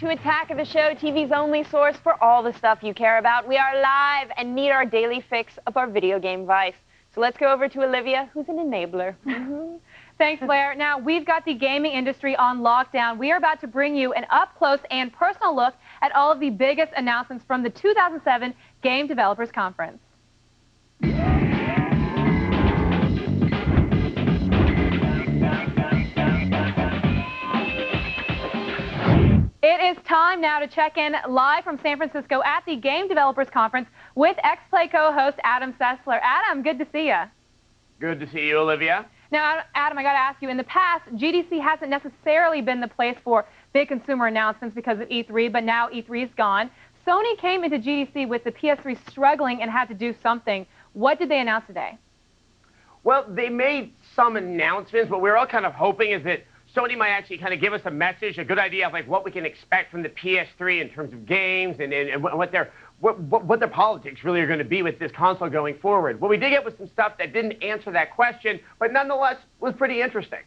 to Attack of the Show, TV's only source for all the stuff you care about. We are live and need our daily fix of our video game vice. So let's go over to Olivia, who's an enabler. Thanks, Blair. Now, we've got the gaming industry on lockdown. We are about to bring you an up-close and personal look at all of the biggest announcements from the 2007 Game Developers Conference. It is time now to check in live from San Francisco at the Game Developers Conference with X-Play co-host Adam Sessler. Adam, good to see you. Good to see you, Olivia. Now, Adam, I got to ask you, in the past, GDC hasn't necessarily been the place for big consumer announcements because of E3, but now E3 is gone. Sony came into GDC with the PS3 struggling and had to do something. What did they announce today? Well, they made some announcements, but we're all kind of hoping is that Sony might actually kind of give us a message, a good idea of like what we can expect from the PS3 in terms of games and what their politics really are going to be with this console going forward. What we did get was some stuff that didn't answer that question, but nonetheless was pretty interesting.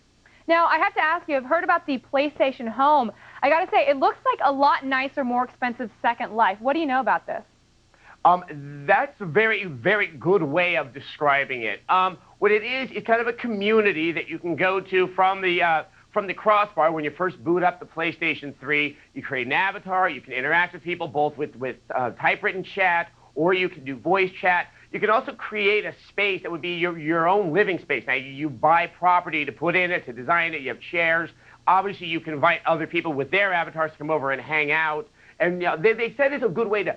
Now, I have to ask you, I've heard about the PlayStation Home. I got to say, it looks like a lot nicer, more expensive Second Life. What do you know about this? That's a very, very good way of describing it. What it is kind of a community that you can go to from the crossbar. When you first boot up the PlayStation 3, you create an avatar. You can interact with people both with typewritten chat, or you can do voice chat. You can also create a space that would be your own living space. Now, you buy property to put in it, to design it. You have chairs. Obviously, you can invite other people with their avatars to come over and hang out. And you know, they said it's a good way to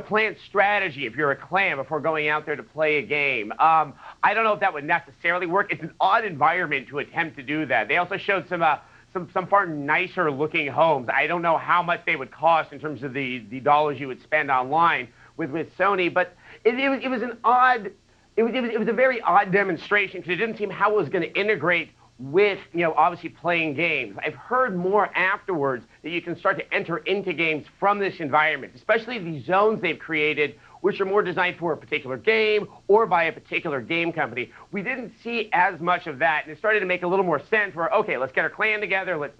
plan strategy if you're a clan before going out there to play a game. I don't know if that would necessarily work. It's an odd environment to attempt to do that. They also showed some far nicer looking homes. I don't know how much they would cost in terms of the dollars you would spend online with Sony, but it was a very odd demonstration because it didn't seem how it was going to integrate with, you know, obviously playing games. I've heard more afterwards that you can start to enter into games from this environment, especially the zones they've created, which are more designed for a particular game or by a particular game company. We didn't see as much of that, and it started to make a little more sense where, okay, let's get our clan together, let's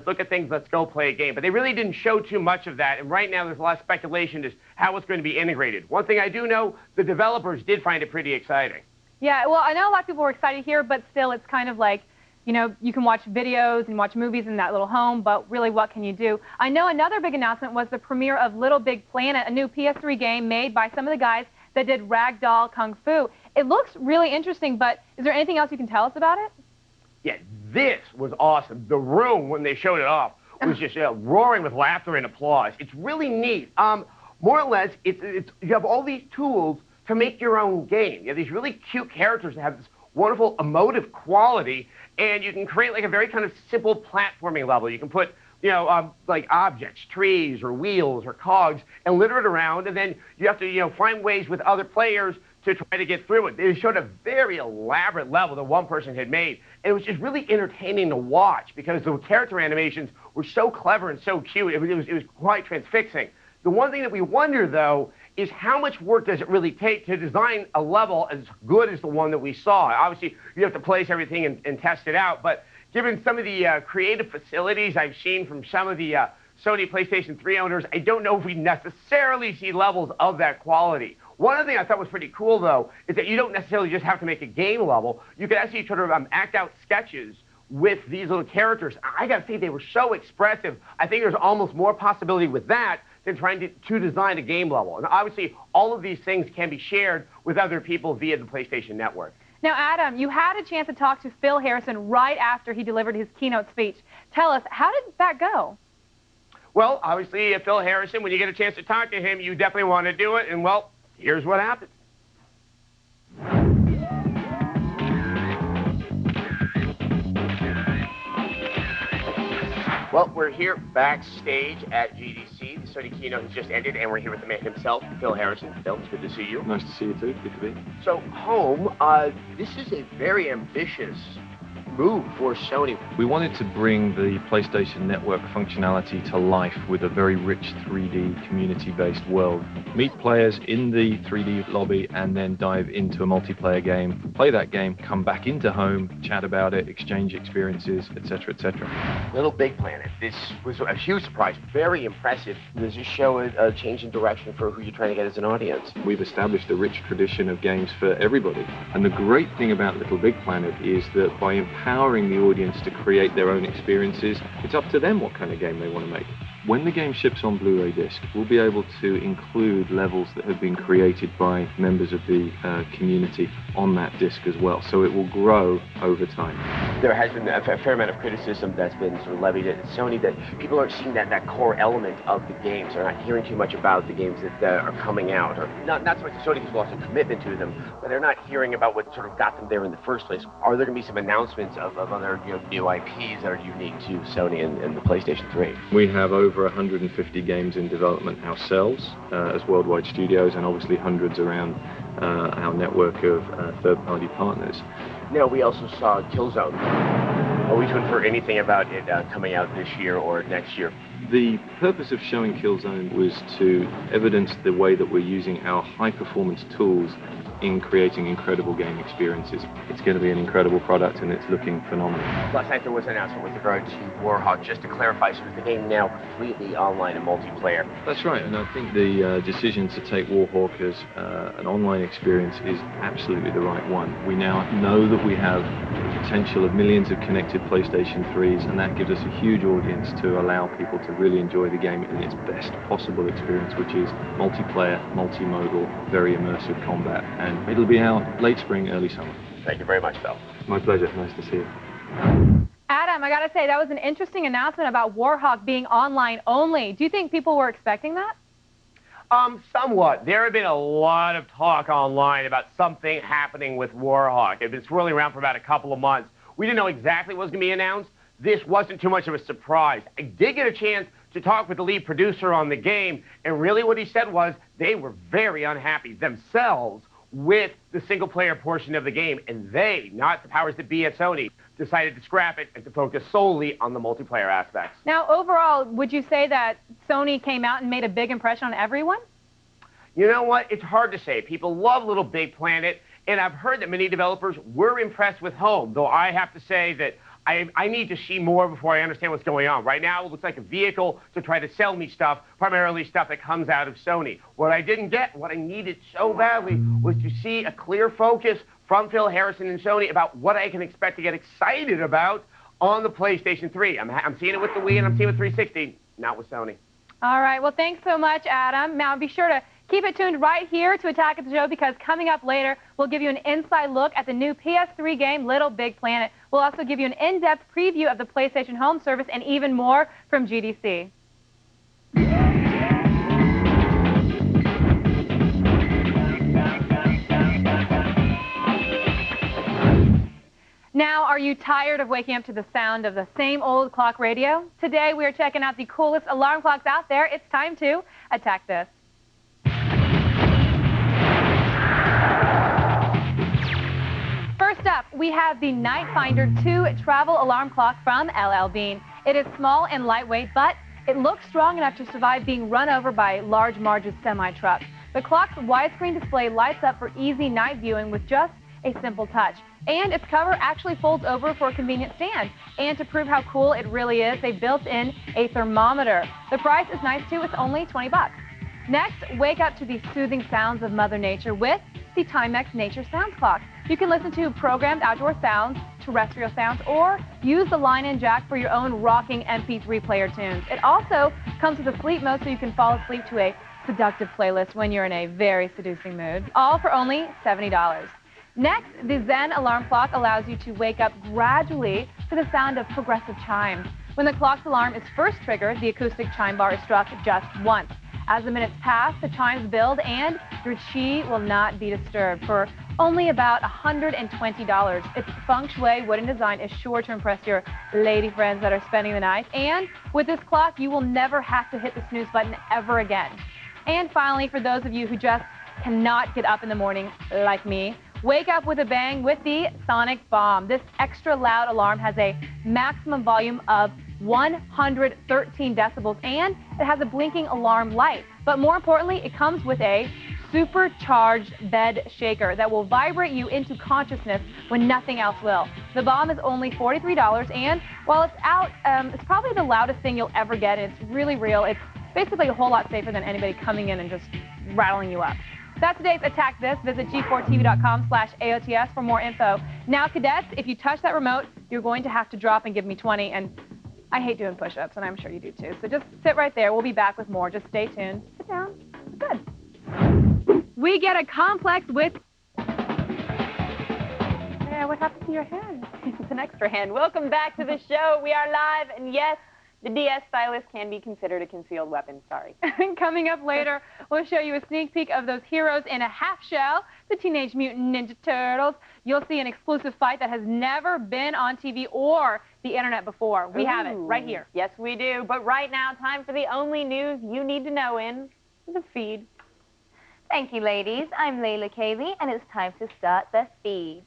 look at things, let's go play a game. But they really didn't show too much of that, and right now there's a lot of speculation as to how it's going to be integrated. One thing I do know, the developers did find it pretty exciting. Yeah, well, I know a lot of people were excited here, but still it's kind of like, you know, you can watch videos and watch movies in that little home, but really what can you do? I know another big announcement was the premiere of Little Big Planet, a new PS3 game made by some of the guys that did Ragdoll Kung Fu. It looks really interesting, but is there anything else you can tell us about it? Yeah, this was awesome. The room, when they showed it off, was just roaring with laughter and applause. It's really neat. More or less, you have all these tools to make your own game. You have these really cute characters that have this wonderful emotive quality, and you can create like a very kind of simple platforming level. You can put, you know, like objects, trees or wheels or cogs, and litter it around, and then you have to, you know, find ways with other players to try to get through it. They showed a very elaborate level that one person had made, and it was just really entertaining to watch because the character animations were so clever and so cute. It was quite transfixing. The one thing that we wonder, though, is how much work does it really take to design a level as good as the one that we saw? Obviously, you have to place everything and test it out, but given some of the creative facilities I've seen from some of the Sony PlayStation 3 owners, I don't know if we necessarily see levels of that quality. One other thing I thought was pretty cool, though, is that you don't necessarily just have to make a game level. You could actually sort of act out sketches with these little characters. I got to say, they were so expressive. I think there's almost more possibility with that than trying to design a game level. And obviously, all of these things can be shared with other people via the PlayStation Network. Now, Adam, you had a chance to talk to Phil Harrison right after he delivered his keynote speech. Tell us, how did that go? Well, obviously, Phil Harrison, when you get a chance to talk to him, you definitely want to do it. And, well, here's what happened. Well, we're here backstage at GDC. The Sony keynote has just ended, and we're here with the man himself, Phil Harrison. Phil, it's good to see you. Nice to see you too. Good to be. So, Home, this is a very ambitious move for Sony. We wanted to bring the PlayStation Network functionality to life with a very rich 3D community-based world. Meet players in the 3D lobby and then dive into a multiplayer game, play that game, come back into home, chat about it, exchange experiences, etc., etc. Little Big Planet. This was a huge surprise, very impressive. Does this show a change in direction for who you're trying to get as an audience? We've established a rich tradition of games for everybody. And the great thing about Little Big Planet is that by empowering the audience to create their own experiences, it's up to them what kind of game they want to make. When the game ships on Blu-ray disc, we'll be able to include levels that have been created by members of the community on that disc as well, so it will grow over time. There has been a fair amount of criticism that's been sort of levied at Sony that people aren't seeing that core element of the games. They're not hearing too much about the games that are coming out, or not so much that Sony has lost a commitment to them, but they're not hearing about what sort of got them there in the first place. Are there going to be some announcements of other new IPs that are unique to Sony and the PlayStation 3? We have over 150 games in development ourselves as worldwide studios, and obviously hundreds around our network of third-party partners. Now, we also saw Killzone. Are we to infer anything about it coming out this year or next year? The purpose of showing Killzone was to evidence the way that we're using our high-performance tools in creating incredible game experiences. It's going to be an incredible product, and it's looking phenomenal. Last night there was an announcement with regard to Warhawk. Just to clarify, so is the game now completely online and multiplayer? That's right, and I think the decision to take Warhawk as an online experience is absolutely the right one. We now know that we have the potential of millions of connected PlayStation 3s, and that gives us a huge audience to allow people to really enjoy the game in its best possible experience, which is multiplayer, multimodal, very immersive combat. And it'll be out late spring, early summer. Thank you very much, Phil. My pleasure. Nice to see you. Adam, I got to say, that was an interesting announcement about Warhawk being online only. Do you think people were expecting that? Somewhat. There have been a lot of talk online about something happening with Warhawk. It's been swirling around for about a couple of months. We didn't know exactly what was going to be announced. This wasn't too much of a surprise. I did get a chance to talk with the lead producer on the game, and really what he said was they were very unhappy themselves with the single-player portion of the game, and they, not the powers that be at Sony, decided to scrap it and to focus solely on the multiplayer aspects. Now, overall, would you say that Sony came out and made a big impression on everyone? You know what? It's hard to say. People love Little Big Planet, and I've heard that many developers were impressed with Home, though I have to say that I need to see more before I understand what's going on. Right now, it looks like a vehicle to try to sell me stuff, primarily stuff that comes out of Sony. What I didn't get, what I needed so badly, was to see a clear focus from Phil Harrison and Sony about what I can expect to get excited about on the PlayStation 3. I'm seeing it with the Wii and I'm seeing it with 360, not with Sony. All right. Well, thanks so much, Adam. Now, be sure to keep it tuned right here to Attack of the Show, because coming up later, we'll give you an inside look at the new PS3 game, Little Big Planet. We'll also give you an in-depth preview of the PlayStation Home service and even more from GDC. Now, are you tired of waking up to the sound of the same old clock radio? Today, we are checking out the coolest alarm clocks out there. It's time to attack this. First up, we have the Night Finder 2 travel alarm clock from LL Bean. It is small and lightweight, but it looks strong enough to survive being run over by large Marge's semi-truck. The clock's widescreen display lights up for easy night viewing with just a simple touch. And its cover actually folds over for a convenient stand. And to prove how cool it really is, they built in a thermometer. The price is nice too, it's only 20 bucks. Next, wake up to the soothing sounds of Mother Nature with the Timex Nature Sounds Clock. You can listen to programmed outdoor sounds, terrestrial sounds, or use the line-in jack for your own rocking MP3 player tunes. It also comes with a sleep mode so you can fall asleep to a seductive playlist when you're in a very seducing mood, all for only $70. Next, the Zen alarm clock allows you to wake up gradually to the sound of progressive chimes. When the clock's alarm is first triggered, the acoustic chime bar is struck just once. As the minutes pass, the chimes build, and your chi will not be disturbed for only about $120. Its feng shui wooden design is sure to impress your lady friends that are spending the night. And with this clock, you will never have to hit the snooze button ever again. And finally, for those of you who just cannot get up in the morning like me, Wake up with a bang with the Sonic Bomb. This extra loud alarm has a maximum volume of 113 decibels, and it has a blinking alarm light. But more importantly, it comes with a supercharged bed shaker that will vibrate you into consciousness when nothing else will. The bomb is only $43, and while it's out, it's probably the loudest thing you'll ever get, and it's really real. It's basically a whole lot safer than anybody coming in and just rattling you up. That's today's Attack This. Visit g4tv.com/AOTS for more info. Now, cadets, if you touch that remote, you're going to have to drop and give me 20, and I hate doing push-ups, and I'm sure you do too. So just sit right there. We'll be back with more. Just stay tuned. Sit down. Good. We get a complex with... Yeah, what happened to your hand? It's an extra hand. Welcome back to the show. We are live, and yes, the DS stylus can be considered a concealed weapon. Sorry. Coming up later, we'll show you a sneak peek of those heroes in a half shell, the Teenage Mutant Ninja Turtles. You'll see an exclusive fight that has never been on TV or the internet before. We have it right here. Yes, we do. But right now, time for the only news you need to know in the feed. Thank you, ladies. I'm Layla Kaylee, and it's time to start the feed.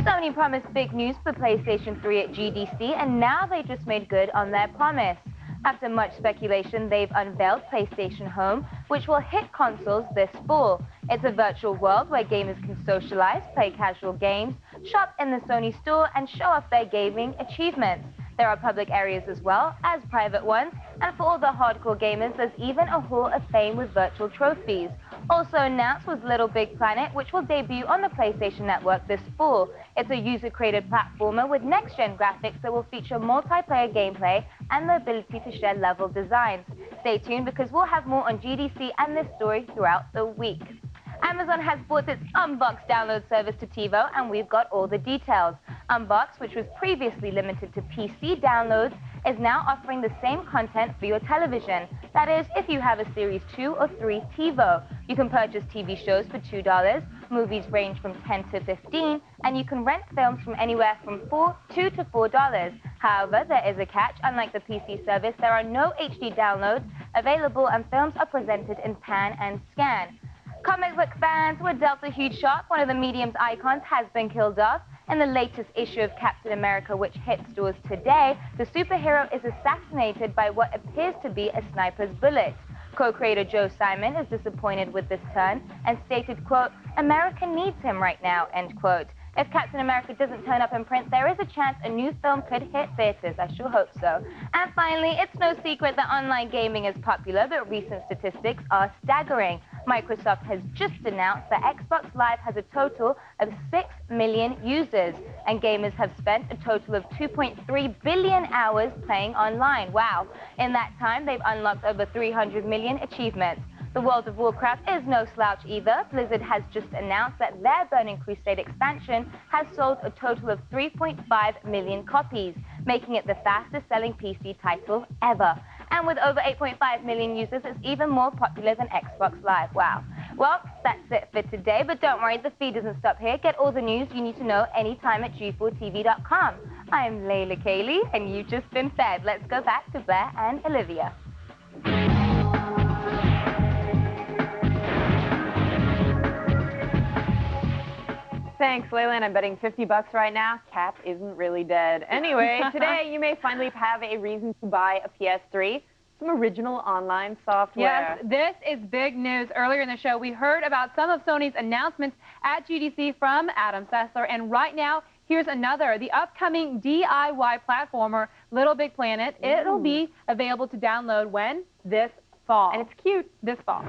Sony promised big news for PlayStation 3 at GDC, and now they just made good on their promise. After much speculation, they've unveiled PlayStation Home, which will hit consoles this fall. It's a virtual world where gamers can socialize, play casual games, shop in the Sony store, and show off their gaming achievements. There are public areas as well as private ones, and for all the hardcore gamers, there's even a Hall of Fame with virtual trophies. Also announced was Little Big Planet, which will debut on the PlayStation Network this fall. It's a user-created platformer with next-gen graphics that will feature multiplayer gameplay and the ability to share level designs. Stay tuned because we'll have more on GDC and this story throughout the week. Amazon has brought its Unbox download service to TiVo, and we've got all the details. Unbox, which was previously limited to PC downloads, is now offering the same content for your television. That is, if you have a Series 2 or 3 TiVo. You can purchase TV shows for $2, movies range from $10 to $15, and you can rent films from anywhere from $2 to $4. However, there is a catch. Unlike the PC service, there are no HD downloads available, and films are presented in pan and scan. Comic book fans were dealt a huge shock. One of the medium's icons has been killed off. In the latest issue of Captain America, which hit stores today, the superhero is assassinated by what appears to be a sniper's bullet. Co-creator Joe Simon is disappointed with this turn and stated, quote, "America needs him right now," end quote. If Captain America doesn't turn up in print, there is a chance a new film could hit theaters. I sure hope so. And finally, it's no secret that online gaming is popular, but recent statistics are staggering. Microsoft has just announced that Xbox Live has a total of 6 million users, and gamers have spent a total of 2.3 billion hours playing online. Wow. In that time, they've unlocked over 300 million achievements. The World of Warcraft is no slouch either. Blizzard has just announced that their Burning Crusade expansion has sold a total of 3.5 million copies, making it the fastest-selling PC title ever. And with over 8.5 million users, it's even more popular than Xbox Live. Wow. Well, that's it for today, but don't worry, the feed doesn't stop here. Get all the news you need to know anytime at g4tv.com. I'm Layla Kaylee, and you've just been fed. Let's go back to Blair and Olivia. Thanks, Layla, and I'm betting $50 right now. Cap isn't really dead. Anyway, today you may finally have a reason to buy a PS3. Some original online software. Yes, this is big news. Earlier in the show, we heard about some of Sony's announcements at GDC from Adam Sessler, and right now, here's another. The upcoming DIY platformer, Little Big Planet. It'll be available to download when? This fall. And it's cute. This fall.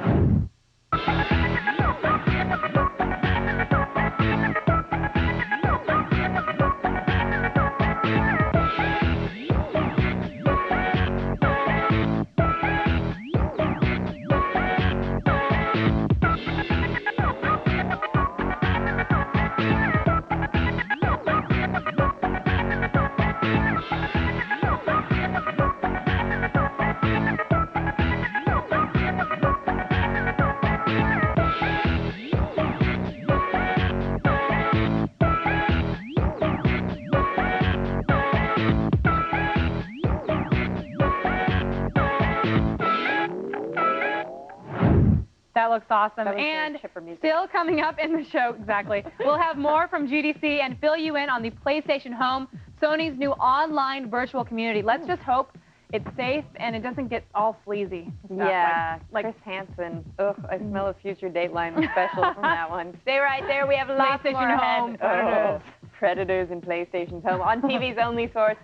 That looks awesome. That was And chipper music. still coming up in the show, exactly. We'll have more from GDC and fill you in on the PlayStation Home, Sony's new online virtual community. Let's just hope it's safe and it doesn't get all sleazy. Yeah, like Chris Hansen. Ugh, I smell a future Dateline special from that one. Stay right there. We have lots more PlayStation ahead. Home, Predators in PlayStation's Home on TV's only source.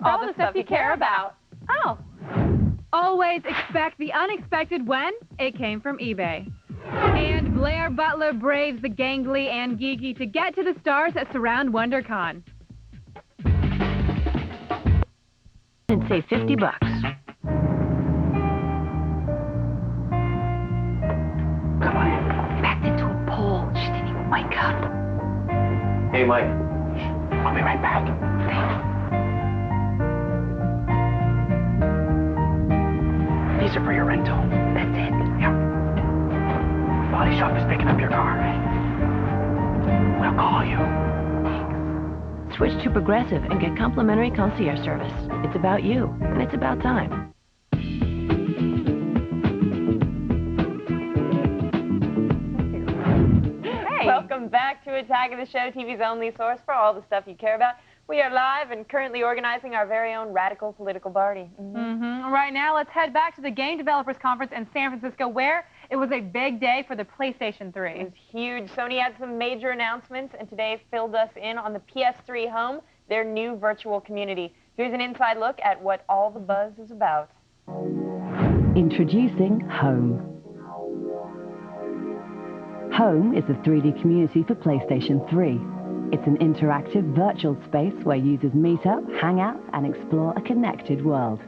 all the stuff you care about. Oh. Always expect the unexpected when it came from eBay. And Blair Butler braves the gangly and geeky to get to the stars that surround WonderCon. And save $50. Come on, backed into a pole. She didn't even wake up. Hey, Mike. I'll be right back. These are for your rental. That's it. Yeah. Body shop is picking up your car. We'll call you. Switch to Progressive and get complimentary concierge service. It's about you, and it's about time. Hey. Welcome back to Attack of the Show, TV's only source for all the stuff you care about. We are live and currently organizing our very own radical political party. Right now, let's head back to the Game Developers Conference in San Francisco, where it was a big day for the PlayStation 3. It was huge. Sony had some major announcements, and today filled us in on the PS3 Home, their new virtual community. Here's an inside look at what all the buzz is about. Introducing Home. Home is a 3D community for PlayStation 3. It's an interactive virtual space where users meet up, hang out, and explore a connected world.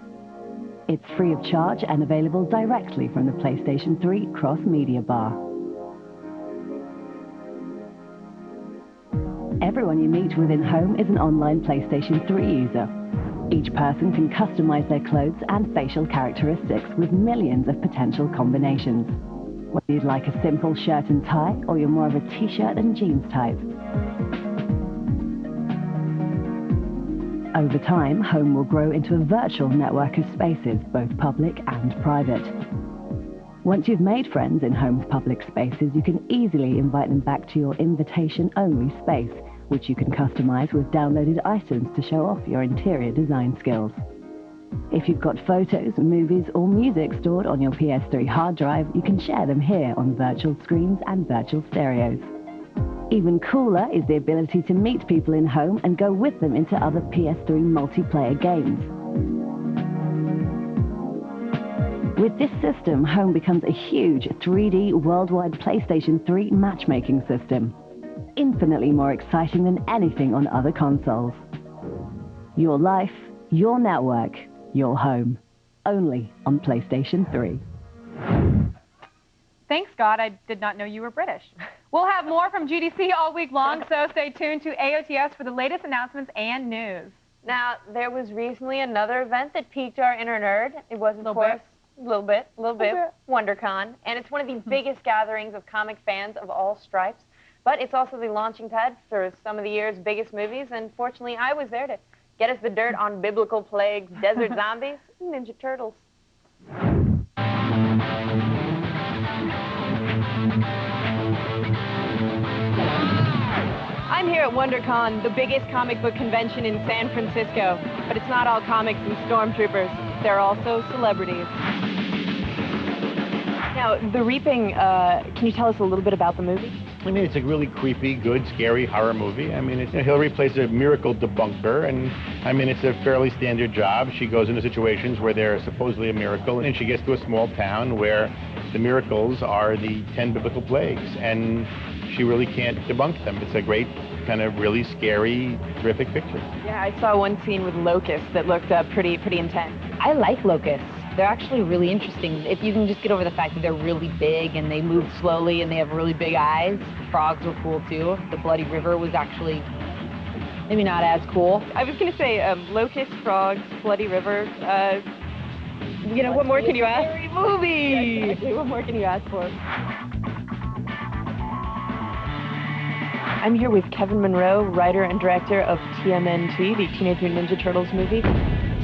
It's free of charge and available directly from the PlayStation 3 cross-media bar. Everyone you meet within Home is an online PlayStation 3 user. Each person can customize their clothes and facial characteristics with millions of potential combinations. Whether you'd like a simple shirt and tie, or you're more of a t-shirt and jeans type. Over time, Home will grow into a virtual network of spaces, both public and private. Once you've made friends in Home's public spaces, you can easily invite them back to your invitation-only space, which you can customize with downloaded items to show off your interior design skills. If you've got photos, movies, or music stored on your PS3 hard drive, you can share them here on virtual screens and virtual stereos. Even cooler is the ability to meet people in Home and go with them into other PS3 multiplayer games. With this system, Home becomes a huge 3D worldwide PlayStation 3 matchmaking system. Infinitely more exciting than anything on other consoles. Your life, your network, your home. Only on PlayStation 3. Thanks, God. I did not know you were British. We'll have more from GDC all week long, so stay tuned to AOTS for the latest announcements and news. Now, there was recently another event that piqued our inner nerd. It was, of course, a little bit, WonderCon. And it's one of the biggest gatherings of comic fans of all stripes. But it's also the launching pad for some of the year's biggest movies. And fortunately, I was there to get us the dirt on biblical plagues, desert zombies, and Ninja Turtles. I'm here at WonderCon, the biggest comic book convention in San Francisco. But it's not all comics and stormtroopers. There are also celebrities. Now, The Reaping, can you tell us a little bit about the movie? I mean, it's a really creepy, good, scary horror movie. I mean, Hillary plays a miracle debunker, and I mean, it's a fairly standard job. She goes into situations where there's supposedly a miracle, and she gets to a small town where the miracles are the 10 biblical plagues, and she really can't debunk them. It's a great, kind of really scary, terrific picture. Yeah, I saw one scene with locusts that looked pretty intense. I like locusts. They're actually really interesting. If you can just get over the fact that they're really big and they move slowly and they have really big eyes. Frogs were cool too. The Bloody River was actually maybe not as cool. I was going to say locusts, frogs, Bloody River. You know, what more can you ask? Scary movie! Exactly. What more can you ask for? I'm here with Kevin Monroe, writer and director of TMNT, the Teenage Mutant Ninja Turtles movie.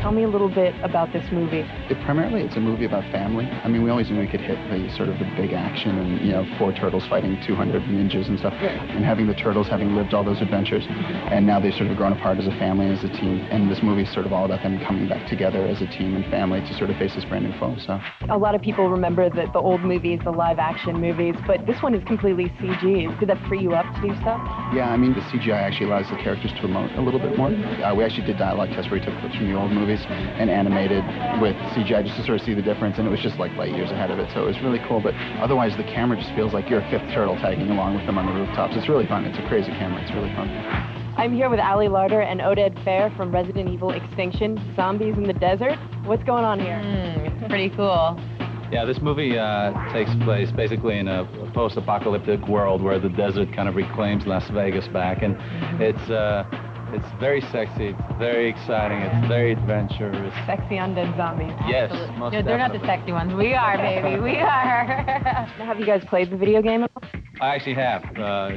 Tell me a little bit about this movie. Primarily, it's a movie about family. I mean, we always knew we could hit the sort of the big action and, you know, 4 turtles fighting 200 ninjas and stuff. And having the turtles having lived all those adventures, and now they've sort of grown apart as a family and as a team. And this movie is sort of all about them coming back together as a team and family to sort of face this brand new foe. So a lot of people remember the old movies, the live-action movies, but this one is completely CG. Did that free you up to do stuff? Yeah, I mean, the CGI actually allows the characters to emote a little bit more. We actually did dialogue tests where we took clips from the old movies and animated with CGI just to sort of see the difference, and it was just like light years ahead of it, so it was really cool. But otherwise, the camera just feels like you're a 5th turtle tagging along with them on the rooftops. It's really fun. It's a crazy camera. It's really fun. I'm here with Ali Larder and Oded Fair from Resident Evil Extinction, Zombies in the Desert. What's going on here? It's pretty cool. Yeah, this movie takes place basically in a post-apocalyptic world where the desert kind of reclaims Las Vegas back, and it's very sexy, it's very exciting, it's very adventurous. Sexy undead zombies. Yes, most No, they're not the sexy ones. We are, baby. We are. Now, have you guys played the video game at all? I actually have.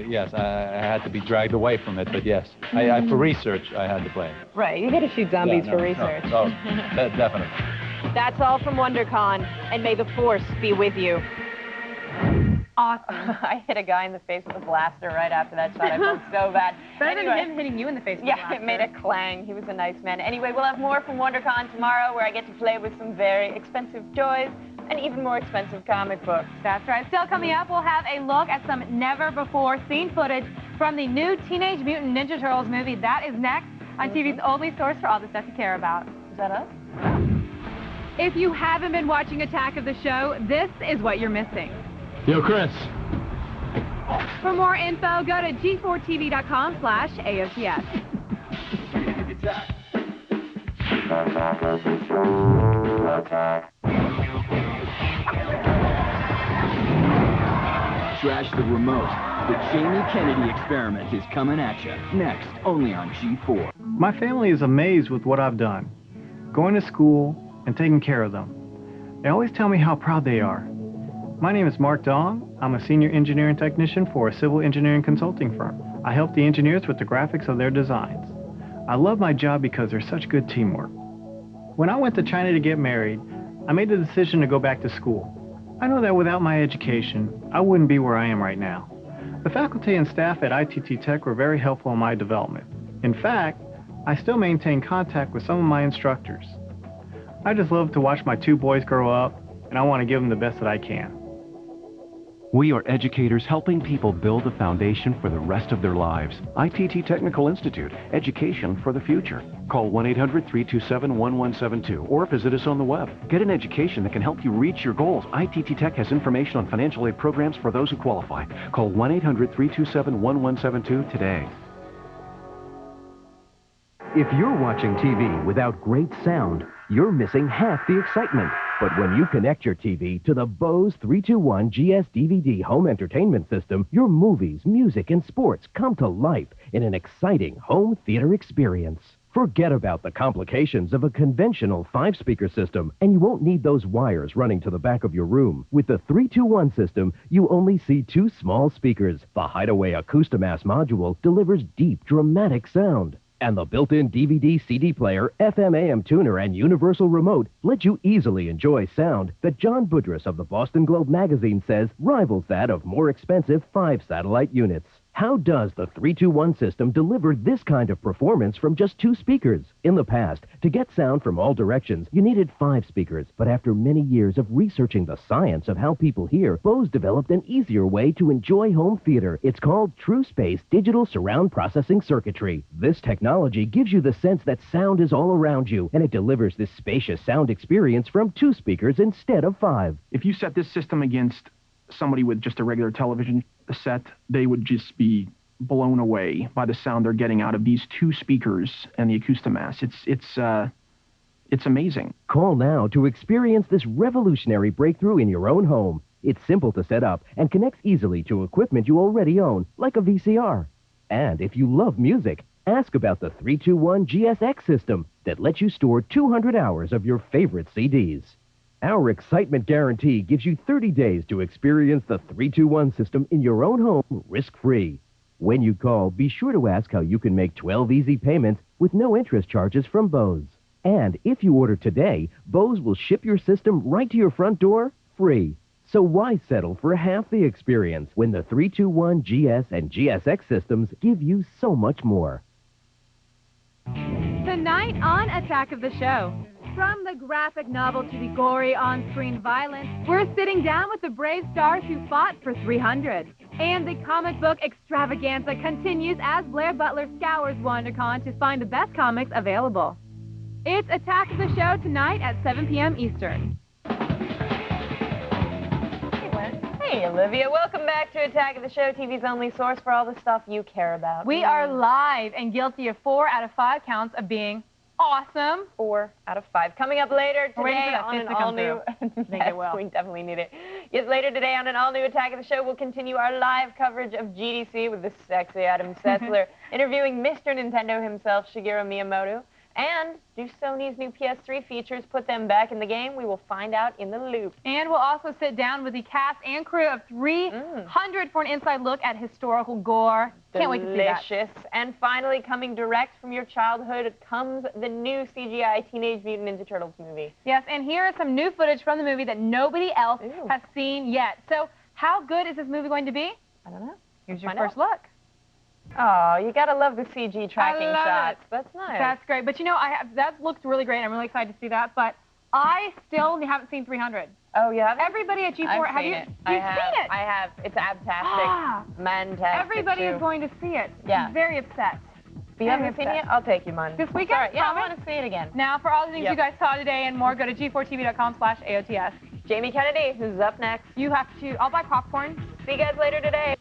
Yes, I had to be dragged away from it, but yes, for research, I had to play it. Right, you got to shoot zombies for research. No, definitely. That's all from WonderCon, and may the Force be with you. Awesome. I hit a guy in the face with a blaster right after that shot. I felt so bad. Better than him hitting you in the face with a blaster. Yeah, it made a clang. He was a nice man. Anyway, we'll have more from WonderCon tomorrow, where I get to play with some very expensive toys and even more expensive comic books. That's right. Still coming up, we'll have a look at some never-before-seen footage from the new Teenage Mutant Ninja Turtles movie. That is next on TV's only source for all the stuff you care about. Is that us? If you haven't been watching Attack of the Show, this is what you're missing. Yo, Chris. For more info, go to g4tv.com/AOTS. Trash the remote. The Jamie Kennedy experiment is coming at you. Next, only on G4. My family is amazed with what I've done. Going to school and taking care of them. They always tell me how proud they are. My name is Mark Dong. I'm a senior engineering technician for a civil engineering consulting firm. I help the engineers with the graphics of their designs. I love my job because there's such good teamwork. When I went to China to get married, I made the decision to go back to school. I know that without my education, I wouldn't be where I am right now. The faculty and staff at ITT Tech were very helpful in my development. In fact, I still maintain contact with some of my instructors. I just love to watch my 2 boys grow up, and I want to give them the best that I can. We are educators helping people build a foundation for the rest of their lives. ITT Technical Institute, education for the future. Call 1-800-327-1172 or visit us on the web. Get an education that can help you reach your goals. ITT Tech has information on financial aid programs for those who qualify. Call 1-800-327-1172 today. If you're watching TV without great sound, you're missing half the excitement. But when you connect your TV to the Bose 321 GS DVD home entertainment system, your movies, music, and sports come to life in an exciting home theater experience. Forget about the complications of a conventional 5-speaker system, and you won't need those wires running to the back of your room. With the 321 system, you only see 2 small speakers. The Hideaway Acoustimass module delivers deep, dramatic sound. And the built-in DVD CD player, FM/AM tuner, and universal remote let you easily enjoy sound that John Budrus of the Boston Globe magazine says rivals that of more expensive 5-satellite units. How does the 321 system deliver this kind of performance from just 2 speakers? In the past, to get sound from all directions, you needed 5 speakers. But after many years of researching the science of how people hear, Bose developed an easier way to enjoy home theater. It's called True Space Digital Surround Processing Circuitry. This technology gives you the sense that sound is all around you, and it delivers this spacious sound experience from 2 speakers instead of 5. If you set this system against somebody with just a regular television set, they would just be blown away by the sound they're getting out of these 2 speakers and the Acoustimass. It's amazing. Call now to experience this revolutionary breakthrough in your own home. It's simple to set up and connects easily to equipment you already own, like a VCR. And if you love music, ask about the 321 GSX system that lets you store 200 hours of your favorite CDs. Our excitement guarantee gives you 30 days to experience the 321 system in your own home risk-free. When you call, be sure to ask how you can make 12 easy payments with no interest charges from Bose. And if you order today, Bose will ship your system right to your front door free. So why settle for half the experience when the 321 GS and GSX systems give you so much more? Tonight on Attack of the Show. From the graphic novel to the gory on-screen violence, we're sitting down with the brave stars who fought for 300. And the comic book extravaganza continues as Blair Butler scours WonderCon to find the best comics available. It's Attack of the Show tonight at 7 p.m. Eastern. Hey, Olivia. Welcome back to Attack of the Show, TV's only source for all the stuff you care about. We are live and guilty of 4 out of 5 counts of being awesome. 4 out of 5. Coming up later today on an all-new... Yes, we definitely need it. Yes, later today on an all-new Attack of the Show, we'll continue our live coverage of GDC with the sexy Adam Sessler interviewing Mr. Nintendo himself, Shigeru Miyamoto. And do Sony's new PS3 features put them back in the game? We will find out in the loop. And we'll also sit down with the cast and crew of 300 for an inside look at historical gore. Can't wait to see that. Delicious. And finally, coming direct from your childhood comes the new CGI Teenage Mutant Ninja Turtles movie. Yes, and here is some new footage from the movie that nobody else has seen yet. So how good is this movie going to be? I don't know. Here's your first look. Oh, you gotta love the CG tracking shots. That's nice. That's great. But you know, that looks really great. I'm really excited to see that. But I still haven't seen 300. Oh, you haven't? Everybody at G4, have you? You've seen it? I have. It's abtastic. Mantastic. Everybody is going to see it. Yeah. I'm very upset. But you haven't seen it yet? I'll take you, Mun. This weekend? Sorry. Yeah, I want to see it again. Now, for all the things you guys saw today and more, go to g4tv.com/AOTS. Jamie Kennedy, who's up next. You have to. I'll buy popcorn. See you guys later today.